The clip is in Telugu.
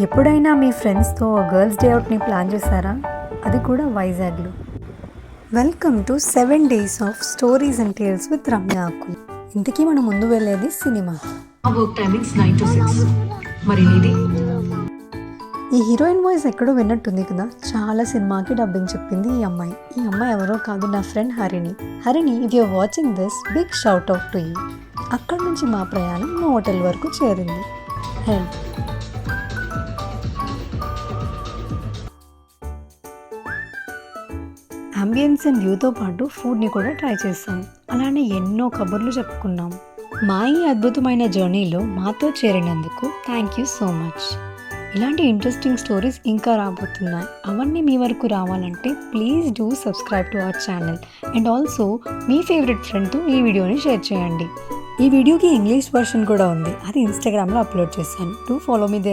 ఎప్పుడైనా మీ ఫ్రెండ్స్తో గర్ల్స్ డే అవుట్ని ప్లాన్ చేశారా? అది కూడా వైజాగ్లో. Welcome to 7 days of stories and tales with Ramya Akul. ఇంతకీ మనం ముందు వెళ్ళేది సినిమా. Work timings 9 to 6. మరి నీది? ఈ హీరోయిన్ వాయిస్ ఎక్కడో విన్నట్టుంది కదా. చాలా సినిమాకి డబ్బింగ్ చెప్పింది ఈ అమ్మాయి. ఈ అమ్మాయి ఎవరో కాదు, నా friend Harini. Harini, if you're watching this, big shout out to you. అక్కడి నుంచి మా ప్రయాణం మా హోటల్ వరకు చేరింది. అంబియన్స్ అండ్ వ్యూతో పాటు ఫుడ్ని కూడా ట్రై చేస్తాం. అలానే ఎన్నో కబుర్లు చెప్పుకున్నాం. మా ఈ అద్భుతమైన జర్నీలో మాతో చేరినందుకు థ్యాంక్ యూ సో మచ్. ఇలాంటి ఇంట్రెస్టింగ్ స్టోరీస్ ఇంకా రాబోతున్నాయి. అవన్నీ మీ వరకు రావాలంటే please do subscribe to our channel and also me favourite ఫ్రెండ్తో ఈ వీడియోని షేర్ చేయండి. ఈ వీడియోకి ఇంగ్లీష్ వర్షన్ కూడా ఉంది, అది ఇన్స్టాగ్రామ్లో అప్లోడ్ చేశాను. Do follow me there.